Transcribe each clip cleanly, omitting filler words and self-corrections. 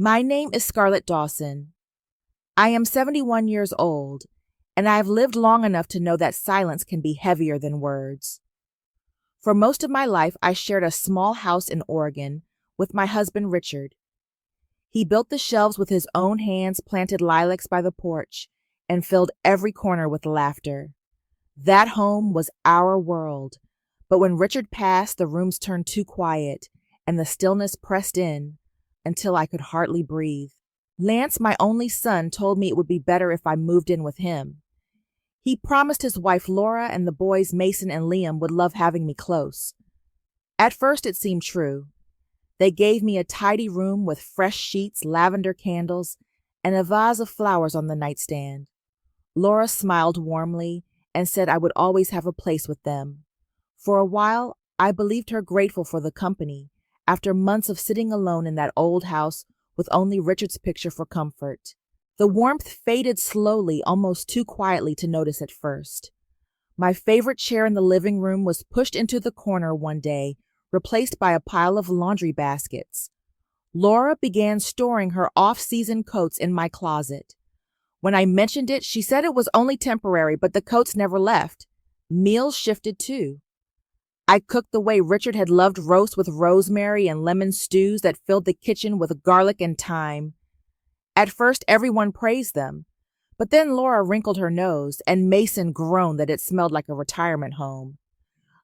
My name is Scarlett Dawson. I am 71 years old, and I have lived long enough to know that silence can be heavier than words. For most of my life, I shared a small house in Oregon with my husband, Richard. He built the shelves with his own hands, planted lilacs by the porch, and filled every corner with laughter. That home was our world, but when Richard passed, the rooms turned too quiet, and the stillness pressed in until I could hardly breathe. Lance, my only son, told me it would be better if I moved in with him. He promised his wife Laura and the boys Mason and Liam would love having me close. At first it seemed true. They gave me a tidy room with fresh sheets, lavender candles, and a vase of flowers on the nightstand. Laura smiled warmly and said I would always have a place with them. For a while, I believed her grateful for the company, after months of sitting alone in that old house with only Richard's picture for comfort. The warmth faded slowly, almost too quietly to notice at first. My favorite chair in the living room was pushed into the corner one day, replaced by a pile of laundry baskets. Laura began storing her off-season coats in my closet. When I mentioned it, she said it was only temporary, but the coats never left. Meals shifted too. I cooked the way Richard had loved roast with rosemary and lemon stews that filled the kitchen with garlic and thyme. At first, everyone praised them, but then Laura wrinkled her nose and Mason groaned that it smelled like a retirement home.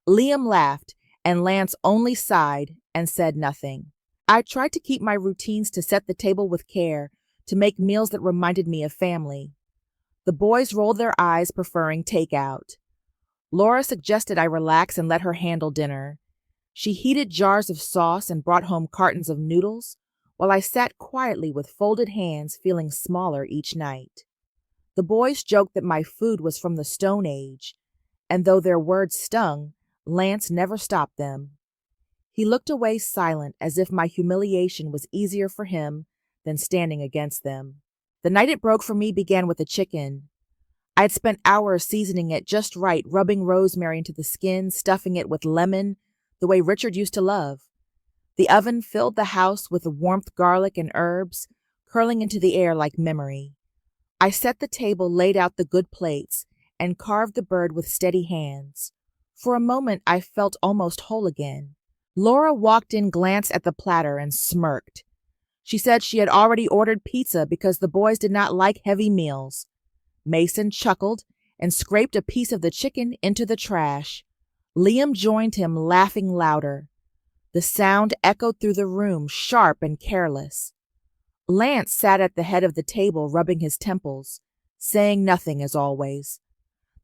Liam laughed, and Lance only sighed and said nothing. I tried to keep my routines to set the table with care, to make meals that reminded me of family. The boys rolled their eyes, preferring takeout. Laura suggested I relax and let her handle dinner. She heated jars of sauce and brought home cartons of noodles, while I sat quietly with folded hands, feeling smaller each night. The boys joked that my food was from the Stone Age, and though their words stung, Lance never stopped them. He looked away silent, as if my humiliation was easier for him than standing against them. The night it broke for me began with the chicken. I had spent hours seasoning it just right, rubbing rosemary into the skin, stuffing it with lemon, the way Richard used to love. The oven filled the house with the warmth, garlic, and herbs, curling into the air like memory. I set the table, laid out the good plates, and carved the bird with steady hands. For a moment, I felt almost whole again. Laura walked in, glanced at the platter, and smirked. She said she had already ordered pizza because the boys did not like heavy meals. Mason chuckled and scraped a piece of the chicken into the trash. Liam joined him, laughing louder. The sound echoed through the room, sharp and careless. Lance sat at the head of the table, rubbing his temples, saying nothing as always.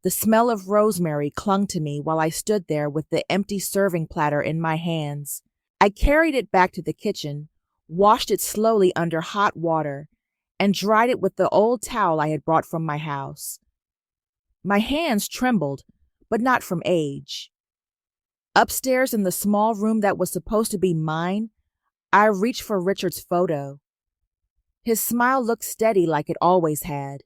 The smell of rosemary clung to me while I stood there with the empty serving platter in my hands. I carried it back to the kitchen, washed it slowly under hot water, and dried it with the old towel I had brought from my house. My hands trembled, but not from age. Upstairs in the small room that was supposed to be mine, I reached for Richard's photo. His smile looked steady like it always had.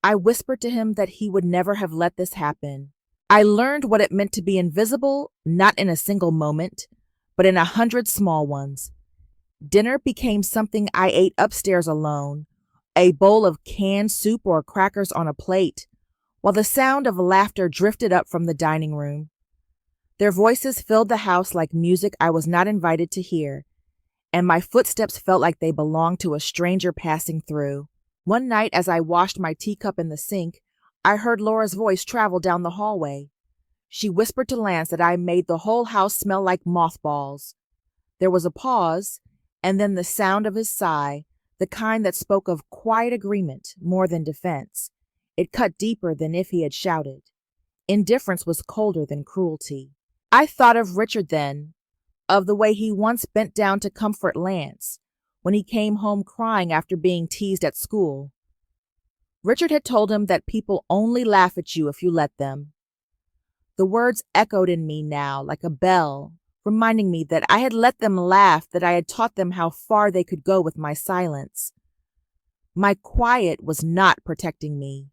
I whispered to him that he would never have let this happen. I learned what it meant to be invisible, not in a single moment, but in 100 small ones. Dinner became something I ate upstairs alone, a bowl of canned soup or crackers on a plate, while the sound of laughter drifted up from the dining room. Their voices filled the house like music I was not invited to hear, and my footsteps felt like they belonged to a stranger passing through. One night, as I washed my teacup in the sink, I heard Laura's voice travel down the hallway. She whispered to Lance that I made the whole house smell like mothballs. There was a pause, and then the sound of his sigh, the kind that spoke of quiet agreement more than defense. It cut deeper than if he had shouted. Indifference was colder than cruelty. I thought of Richard then, of the way he once bent down to comfort Lance when he came home crying after being teased at school. Richard had told him that people only laugh at you if you let them. The words echoed in me now like a bell, reminding me that I had let them laugh, that I had taught them how far they could go with my silence. My quiet was not protecting me.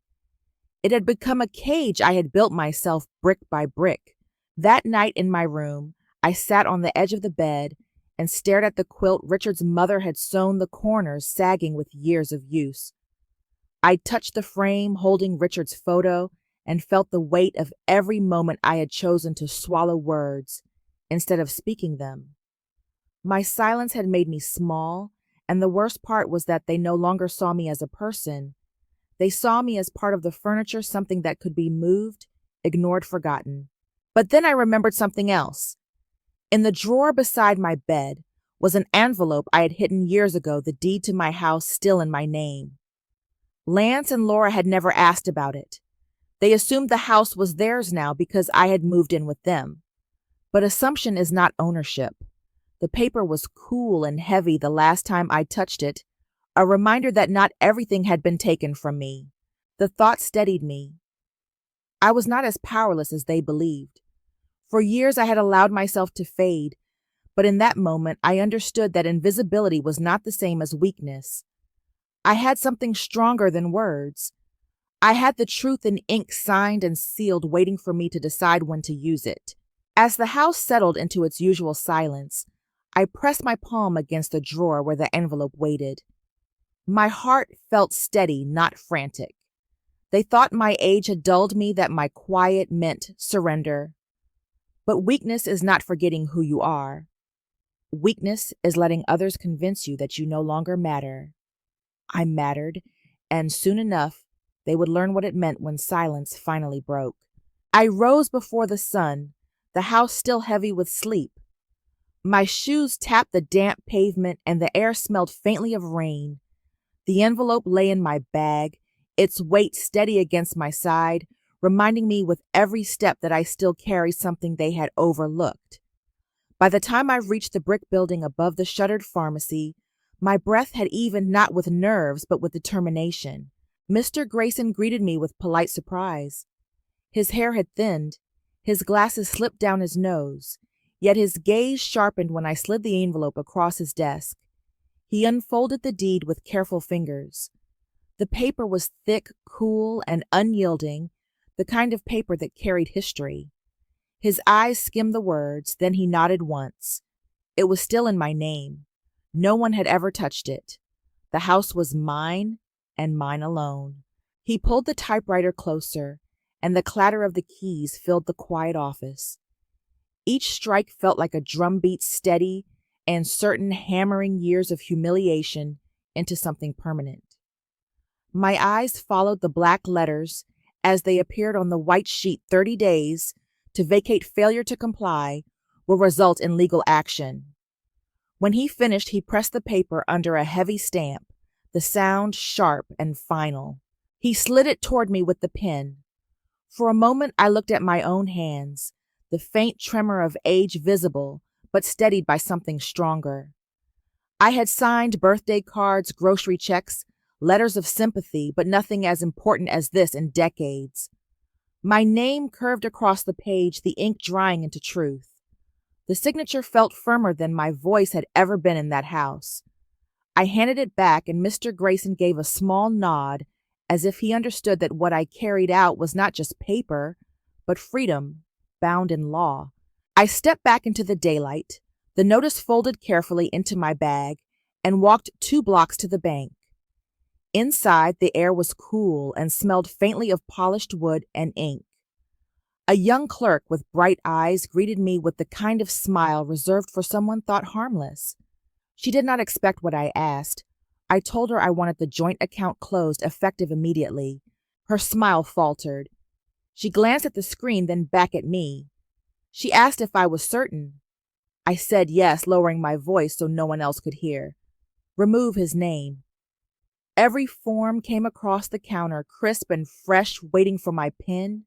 It had become a cage I had built myself brick by brick. That night in my room, I sat on the edge of the bed and stared at the quilt Richard's mother had sewn, the corners sagging with years of use. I touched the frame holding Richard's photo and felt the weight of every moment I had chosen to swallow words instead of speaking them. My silence had made me small, and the worst part was that they no longer saw me as a person. They saw me as part of the furniture, something that could be moved, ignored, forgotten. But then I remembered something else. In the drawer beside my bed was an envelope I had hidden years ago, the deed to my house still in my name. Lance and Laura had never asked about it. They assumed the house was theirs now because I had moved in with them. But assumption is not ownership. The paper was cool and heavy the last time I touched it, a reminder that not everything had been taken from me. The thought steadied me. I was not as powerless as they believed. For years I had allowed myself to fade, but in that moment I understood that invisibility was not the same as weakness. I had something stronger than words. I had the truth in ink signed and sealed, waiting for me to decide when to use it. As the house settled into its usual silence, I pressed my palm against the drawer where the envelope waited. My heart felt steady, not frantic. They thought my age had dulled me, that my quiet meant surrender. But weakness is not forgetting who you are. Weakness is letting others convince you that you no longer matter. I mattered, and soon enough, they would learn what it meant when silence finally broke. I rose before the sun, the house still heavy with sleep. My shoes tapped the damp pavement, and the air smelled faintly of rain. The envelope lay in my bag, its weight steady against my side, reminding me with every step that I still carried something they had overlooked. By the time I reached the brick building above the shuttered pharmacy, my breath had evened, not with nerves but with determination. Mr. Grayson greeted me with polite surprise. His hair had thinned, his glasses slipped down his nose, yet his gaze sharpened when I slid the envelope across his desk. He unfolded the deed with careful fingers. The paper was thick, cool, and unyielding, the kind of paper that carried history. His eyes skimmed the words, then he nodded once. It was still in my name. No one had ever touched it. The house was mine, and mine alone. He pulled the typewriter closer, and the clatter of the keys filled the quiet office. Each strike felt like a drumbeat, steady and certain, hammering years of humiliation into something permanent. My eyes followed the black letters as they appeared on the white sheet. 30 days to vacate. Failure to comply will result in legal action. When he finished, he pressed the paper under a heavy stamp, the sound sharp and final. He slid it toward me with the pen. For a moment I looked at my own hands, the faint tremor of age visible, but steadied by something stronger. I had signed birthday cards, grocery checks, letters of sympathy, but nothing as important as this in decades. My name curved across the page, the ink drying into truth. The signature felt firmer than my voice had ever been in that house. I handed it back, and Mr. Grayson gave a small nod, as if he understood that what I carried out was not just paper, but freedom, bound in law. I stepped back into the daylight, the notice folded carefully into my bag, and walked 2 blocks to the bank. Inside, the air was cool and smelled faintly of polished wood and ink. A young clerk with bright eyes greeted me with the kind of smile reserved for someone thought harmless. She did not expect what I asked. I told her I wanted the joint account closed, effective immediately. Her smile faltered. She glanced at the screen, then back at me. She asked if I was certain. I said yes, lowering my voice so no one else could hear. Remove his name. Every form came across the counter, crisp and fresh, waiting for my pen.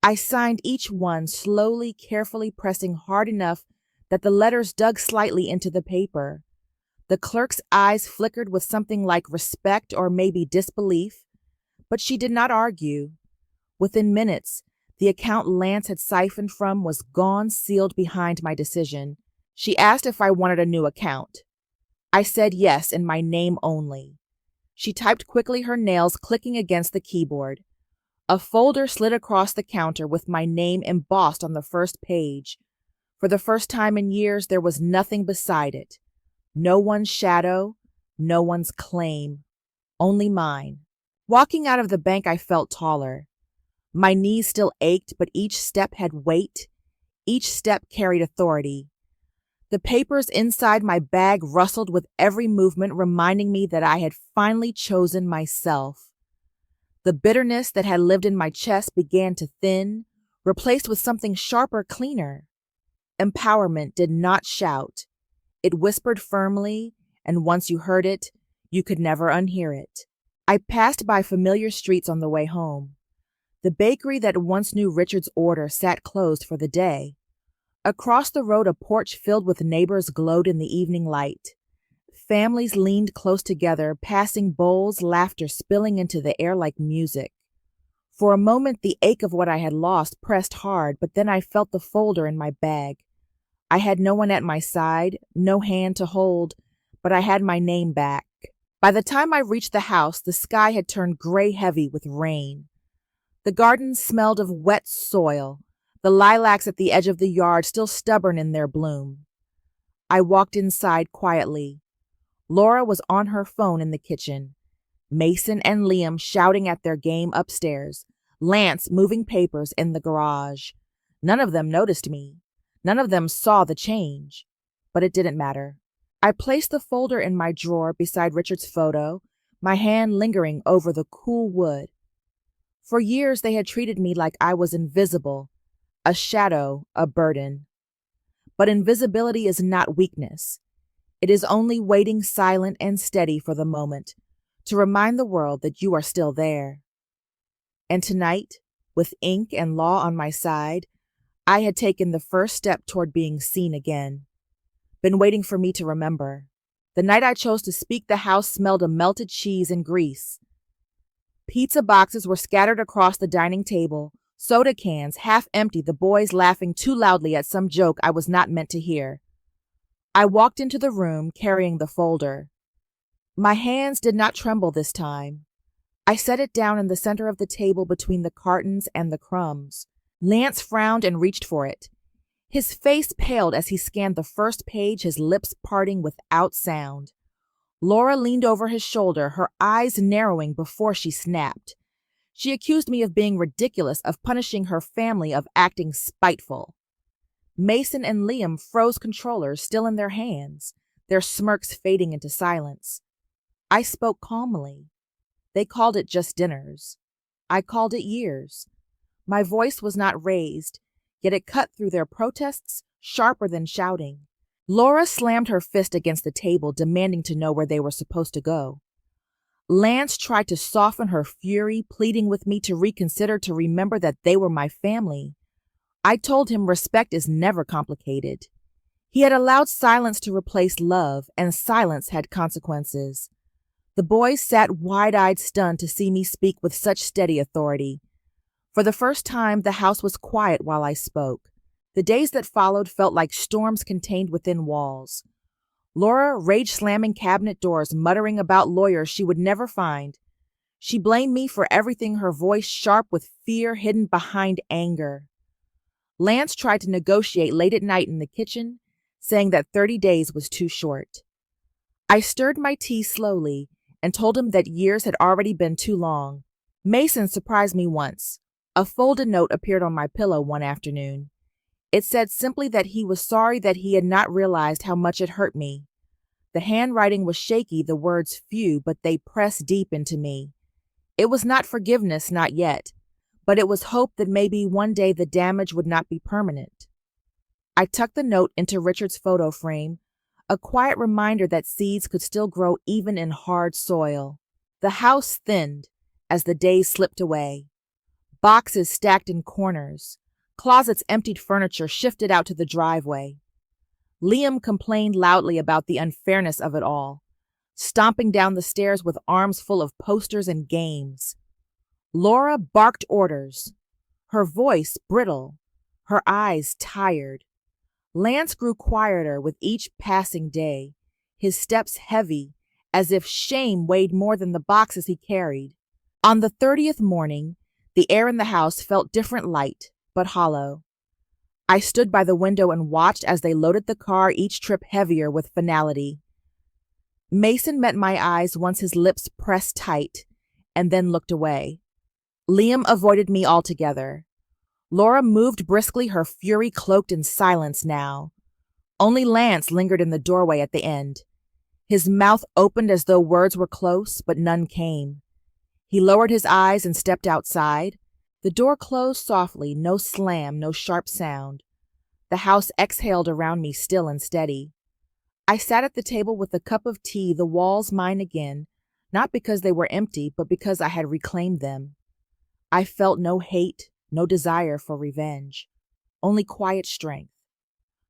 I signed each one, slowly, carefully, pressing hard enough that the letters dug slightly into the paper. The clerk's eyes flickered with something like respect or maybe disbelief, but she did not argue. Within minutes, the account Lance had siphoned from was gone, sealed behind my decision. She asked if I wanted a new account. I said yes, in my name only. She typed quickly, her nails clicking against the keyboard. A folder slid across the counter with my name embossed on the first page. For the first time in years, there was nothing beside it. No one's shadow, no one's claim, only mine. Walking out of the bank, I felt taller. My knees still ached, but each step had weight. Each step carried authority. The papers inside my bag rustled with every movement, reminding me that I had finally chosen myself. The bitterness that had lived in my chest began to thin, replaced with something sharper, cleaner. Empowerment did not shout. It whispered firmly, and once you heard it, you could never unhear it. I passed by familiar streets on the way home. The bakery that once knew Richard's order sat closed for the day. Across the road, a porch filled with neighbors glowed in the evening light. Families leaned close together, passing bowls, laughter spilling into the air like music. For a moment, the ache of what I had lost pressed hard, but then I felt the folder in my bag. I had no one at my side, no hand to hold, but I had my name back. By the time I reached the house, the sky had turned gray heavy with rain. The garden smelled of wet soil, the lilacs at the edge of the yard still stubborn in their bloom. I walked inside quietly. Laura was on her phone in the kitchen. Mason and Liam shouting at their game upstairs. Lance moving papers in the garage. None of them noticed me. None of them saw the change. But it didn't matter. I placed the folder in my drawer beside Richard's photo, my hand lingering over the cool wood. For years they had treated me like I was invisible, a shadow, a burden. But invisibility is not weakness. It is only waiting silent and steady for the moment, to remind the world that you are still there. And tonight, with ink and law on my side, I had taken the first step toward being seen again. Been waiting for me to remember. The night I chose to speak, the house smelled of melted cheese and grease. Pizza boxes were scattered across the dining table, soda cans half empty, the boys laughing too loudly at some joke I was not meant to hear. I walked into the room carrying the folder. My hands did not tremble this time. I set it down in the center of the table between the cartons and the crumbs. Lance frowned and reached for it. His face paled as he scanned the first page, his lips parting without sound. Laura leaned over his shoulder, her eyes narrowing before she snapped. She accused me of being ridiculous, of punishing her family, of acting spiteful. Mason and Liam froze controllers still in their hands, their smirks fading into silence. I spoke calmly. They called it just dinners. I called it years. My voice was not raised, yet it cut through their protests, sharper than shouting. Laura slammed her fist against the table, demanding to know where they were supposed to go. Lance tried to soften her fury, pleading with me to reconsider, to remember that they were my family. I told him respect is never complicated. He had allowed silence to replace love, and silence had consequences. The boys sat wide-eyed, stunned to see me speak with such steady authority. For the first time, the house was quiet while I spoke. The days that followed felt like storms contained within walls. Laura rage-slamming cabinet doors, muttering about lawyers she would never find. She blamed me for everything, her voice sharp with fear hidden behind anger. Lance tried to negotiate late at night in the kitchen, saying that 30 days was too short. I stirred my tea slowly and told him that years had already been too long. Mason surprised me once. A folded note appeared on my pillow one afternoon. It said simply that he was sorry that he had not realized how much it hurt me. The handwriting was shaky, the words few, but they pressed deep into me. It was not forgiveness, not yet, but it was hope that maybe one day the damage would not be permanent. I tucked the note into Richard's photo frame, a quiet reminder that seeds could still grow even in hard soil. The house thinned as the days slipped away. Boxes stacked in corners. Closets emptied, furniture shifted out to the driveway. Liam complained loudly about the unfairness of it all, stomping down the stairs with arms full of posters and games. Laura barked orders, her voice brittle, her eyes tired. Lance grew quieter with each passing day, his steps heavy, as if shame weighed more than the boxes he carried. On the 30th morning, the air in the house felt different, light, but hollow. I stood by the window and watched as they loaded the car, each trip heavier with finality. Mason met my eyes once, his lips pressed tight, and then looked away. Liam avoided me altogether. Laura moved briskly, her fury cloaked in silence now. Only Lance lingered in the doorway at the end. His mouth opened as though words were close, but none came. He lowered his eyes and stepped outside. The door closed softly, no slam, no sharp sound. The house exhaled around me, still and steady. I sat at the table with a cup of tea, the walls mine again, not because they were empty, but because I had reclaimed them. I felt no hate, no desire for revenge, only quiet strength.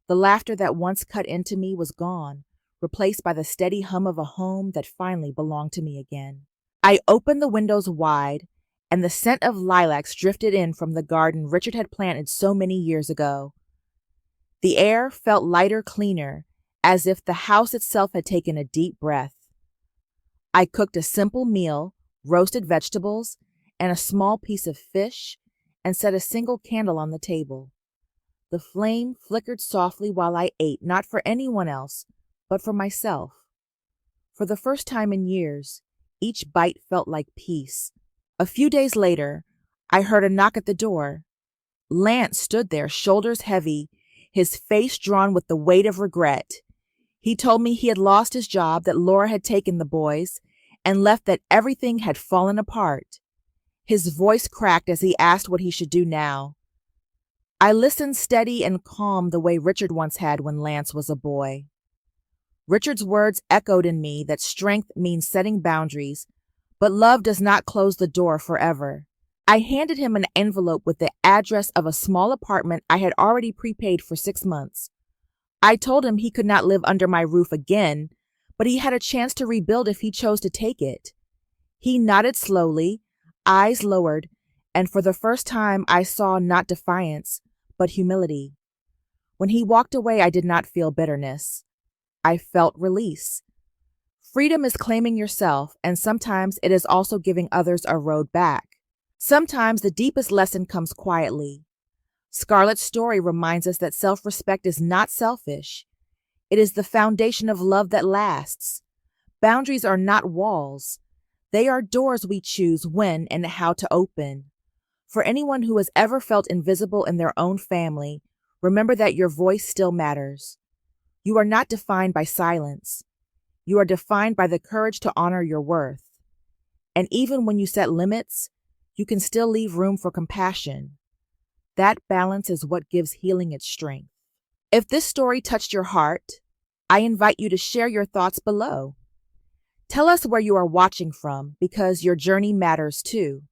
The laughter that once cut into me was gone, replaced by the steady hum of a home that finally belonged to me again. I opened the windows wide, and the scent of lilacs drifted in from the garden Richard had planted so many years ago. The air felt lighter, cleaner, as if the house itself had taken a deep breath. I cooked a simple meal, roasted vegetables, and a small piece of fish, and set a single candle on the table. The flame flickered softly while I ate, not for anyone else, but for myself. For the first time in years, each bite felt like peace. A few days later, I heard a knock at the door. Lance stood there, shoulders heavy, his face drawn with the weight of regret. He told me he had lost his job, that Laura had taken the boys, and left that everything had fallen apart. His voice cracked as he asked what he should do now. I listened, steady and calm, the way Richard once had when Lance was a boy. Richard's words echoed in me that strength means setting boundaries, but love does not close the door forever. I handed him an envelope with the address of a small apartment I had already prepaid for 6 months. I told him he could not live under my roof again, but he had a chance to rebuild if he chose to take it. He nodded slowly, eyes lowered, and for the first time I saw not defiance, but humility. When he walked away, I did not feel bitterness. I felt release. Freedom is claiming yourself, and sometimes it is also giving others a road back. Sometimes the deepest lesson comes quietly. Scarlett's story reminds us that self-respect is not selfish. It is the foundation of love that lasts. Boundaries are not walls. They are doors we choose when and how to open. For anyone who has ever felt invisible in their own family, remember that your voice still matters. You are not defined by silence. You are defined by the courage to honor your worth. And even when you set limits, you can still leave room for compassion. That balance is what gives healing its strength. If this story touched your heart, I invite you to share your thoughts below. Tell us where you are watching from, because your journey matters too.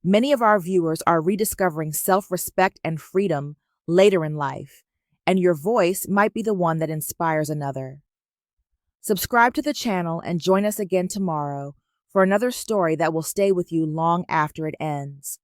Many of our viewers are rediscovering self-respect and freedom later in life, and your voice might be the one that inspires another. Subscribe to the channel and join us again tomorrow for another story that will stay with you long after it ends.